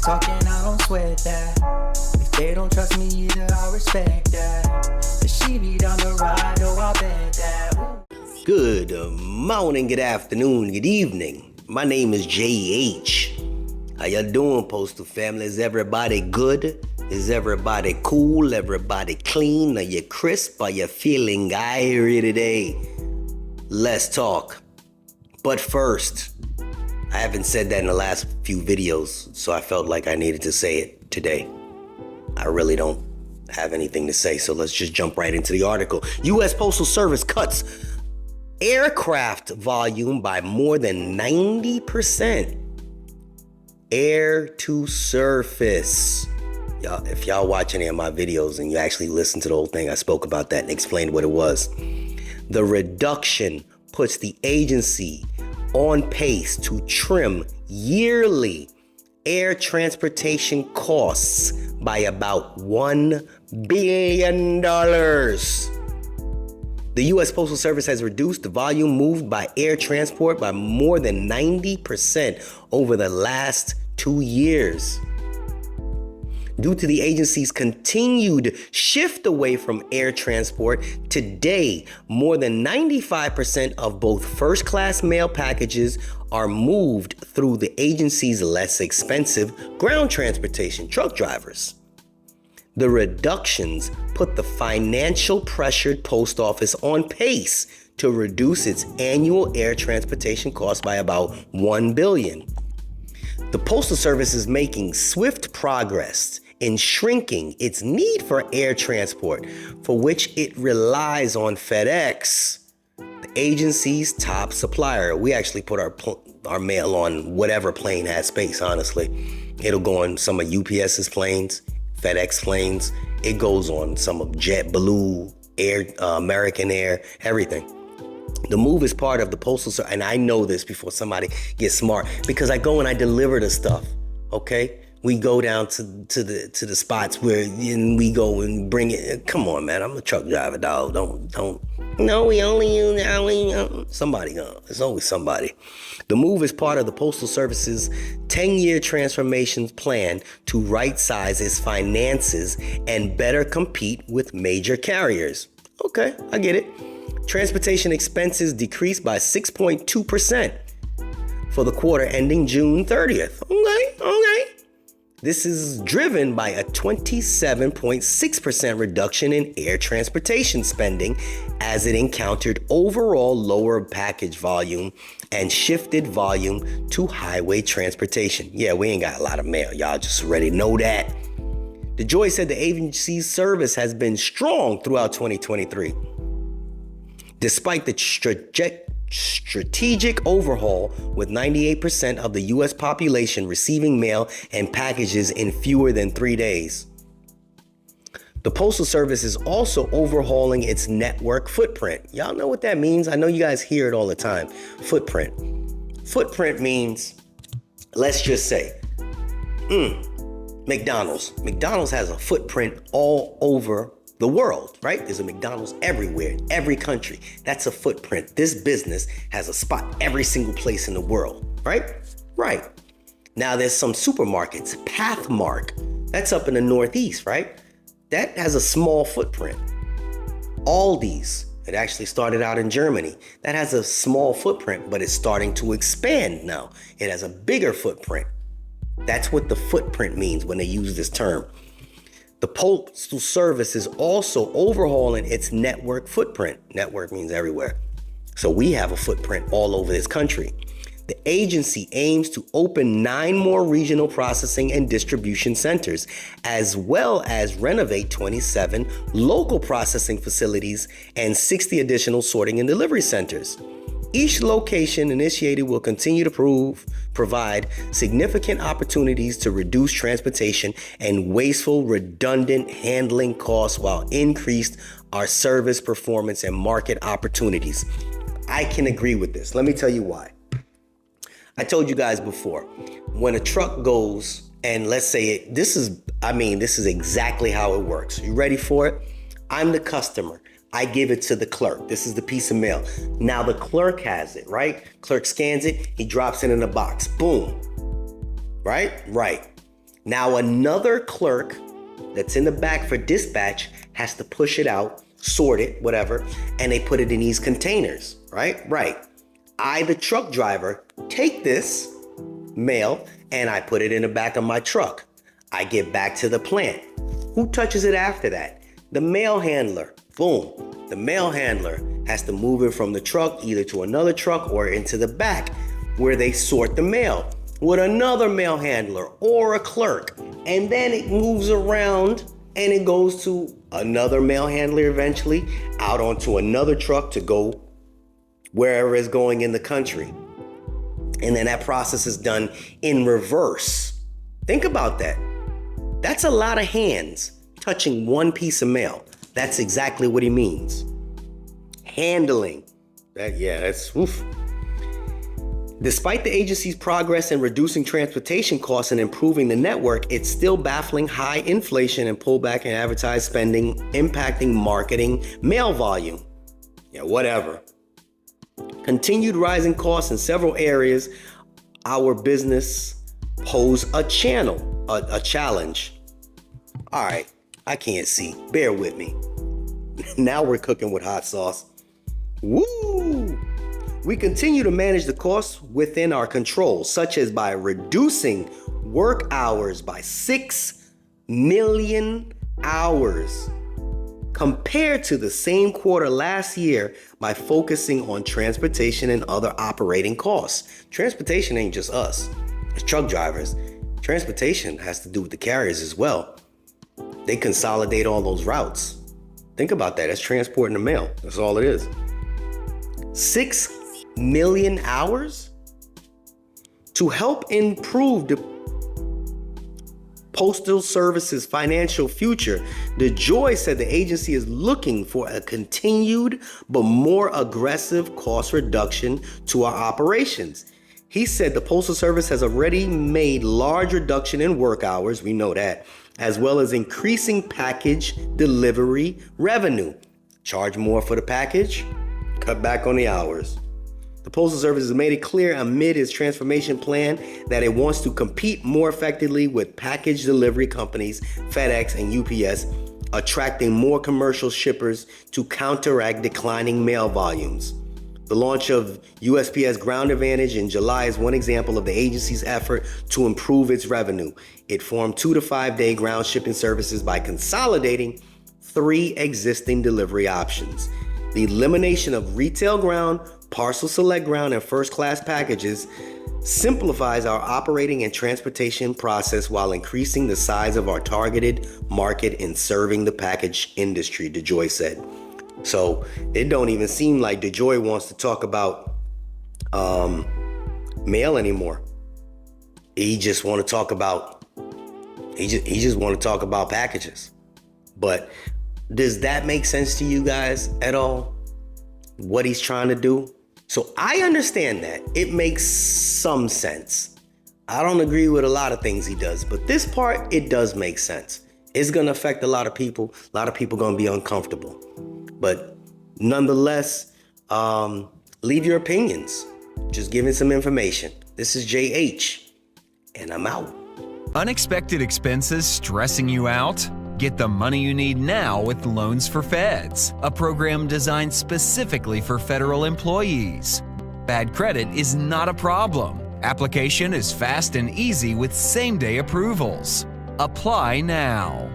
talking, I don't sweat that. If they don't trust me either, I respect that. But she be down the ride, oh, I bet that. Good morning, good afternoon, good evening. My name is JH. How y'all doing, Postal Family? Is everybody good? Is everybody cool? Everybody clean? Are you crisp? Are you feeling irie today? Let's talk. But first, I haven't said that in the last few videos, so I felt like I needed to say it today. I really don't have anything to say, so let's just jump right into the article. U.S. Postal Service cuts aircraft volume by more than 90%. Air to surface. Y'all, if y'all watch any of my videos and you actually listen to the whole thing, I spoke about that and explained what it was. The reduction puts the agency on pace to trim yearly air transportation costs by about $1 billion. The U.S. Postal Service has reduced the volume moved by air transport by more than 90% over the last 2 years. Due to the agency's continued shift away from air transport, today, more than 95% of both first-class mail packages are moved through the agency's less expensive ground transportation truck drivers. The reductions put the financial pressured post office on pace to reduce its annual air transportation costs by about $1 billion. The Postal Service is making swift progress in shrinking its need for air transport, for which it relies on FedEx, the agency's top supplier. We actually put our mail on whatever plane has space, honestly. It'll go on some of UPS's planes, FedEx planes. It goes on some of JetBlue, American Air, everything. The move is part of the Postal Service, and I know this before somebody gets smart, because I go and I deliver the stuff, okay? We go down to the spots where we go and bring it. Come on, man, I'm a truck driver, dog. Don't. No, we only use somebody. There's always somebody. The move is part of the Postal Service's 10-year transformation plan to right-size its finances and better compete with major carriers. Okay, I get it. Transportation expenses decreased by 6.2% for the quarter ending June 30th. Okay. This is driven by a 27.6% reduction in air transportation spending as it encountered overall lower package volume and shifted volume to highway transportation. Yeah, we ain't got a lot of mail. Y'all just already know that. DeJoy said the agency's service has been strong throughout 2023. Despite the strategic overhaul, with 98% of the U.S. population receiving mail and packages in fewer than 3 days. The Postal Service is also overhauling its network footprint. Y'all know what that means? I know you guys hear it all the time. Footprint. Footprint means, let's just say, McDonald's. McDonald's has a footprint all over the world, right? There's a McDonald's everywhere, in every country. That's a footprint. This business has a spot every single place in the world, right? Right. Now there's some supermarkets, Pathmark, that's up in the Northeast, right? That has a small footprint. Aldi's, it actually started out in Germany. That has a small footprint, but it's starting to expand now. It has a bigger footprint. That's what the footprint means when they use this term. The Postal Service is also overhauling its network footprint. Network means everywhere. So we have a footprint all over this country. The agency aims to open 9 more regional processing and distribution centers, as well as renovate 27 local processing facilities and 60 additional sorting and delivery centers. Each location initiated will continue to provide significant opportunities to reduce transportation and wasteful, redundant handling costs while increased our service performance and market opportunities. I can agree with this. Let me tell you why. I told you guys before, when a truck goes and let's say this is exactly how it works. You ready for it? I'm the customer. I give it to the clerk. This is the piece of mail. Now the clerk has it, right? Clerk scans it. He drops it in a box. Boom. Right? Right. Now another clerk that's in the back for dispatch has to push it out, sort it, whatever, and they put it in these containers, right? Right. I, the truck driver, take this mail and I put it in the back of my truck. I get back to the plant. Who touches it after that? The mail handler. Boom. The mail handler has to move it from the truck either to another truck or into the back where they sort the mail with another mail handler or a clerk. And then it moves around and it goes to another mail handler eventually, out onto another truck to go wherever it's going in the country. And then that process is done in reverse. Think about that. That's a lot of hands touching one piece of mail. That's exactly what he means. Handling. That's oof. Despite the agency's progress in reducing transportation costs and improving the network, it's still baffling high inflation and pullback in advertised spending, impacting marketing mail volume. Whatever. Continued rising costs in several areas, our business pose a challenge. All right, I can't see. Bear with me. Now we're cooking with hot sauce. Woo! We continue to manage the costs within our control, such as by reducing work hours by 6 million hours compared to the same quarter last year by focusing on transportation and other operating costs. Transportation ain't just us, it's truck drivers. Transportation has to do with the carriers as well. They consolidate all those routes. Think about that. That's transporting the mail. That's all it is. 6 million hours? To help improve the Postal Service's financial future, DeJoy said the agency is looking for a continued but more aggressive cost reduction to our operations. He said the Postal Service has already made large reduction in work hours, we know that, as well as increasing package delivery revenue. Charge more for the package, cut back on the hours. The Postal Service has made it clear amid its transformation plan that it wants to compete more effectively with package delivery companies, FedEx and UPS, attracting more commercial shippers to counteract declining mail volumes. The launch of USPS Ground Advantage in July is one example of the agency's effort to improve its revenue. It formed 2 to 5 day ground shipping services by consolidating 3 existing delivery options. The elimination of retail ground, parcel select ground, and first class packages simplifies our operating and transportation process while increasing the size of our targeted market in serving the package industry, DeJoy said. So it don't even seem like DeJoy wants to talk about mail anymore. He just want to talk about packages. But does that make sense to you guys at all? What he's trying to do? So I understand that. It makes some sense. I don't agree with a lot of things he does, but this part, it does make sense. It's going to affect a lot of people. A lot of people going to be uncomfortable. But nonetheless, leave your opinions. Just giving some information. This is JH, and I'm out. Unexpected expenses stressing you out? Get the money you need now with Loans for Feds, a program designed specifically for federal employees. Bad credit is not a problem. Application is fast and easy with same-day approvals. Apply now.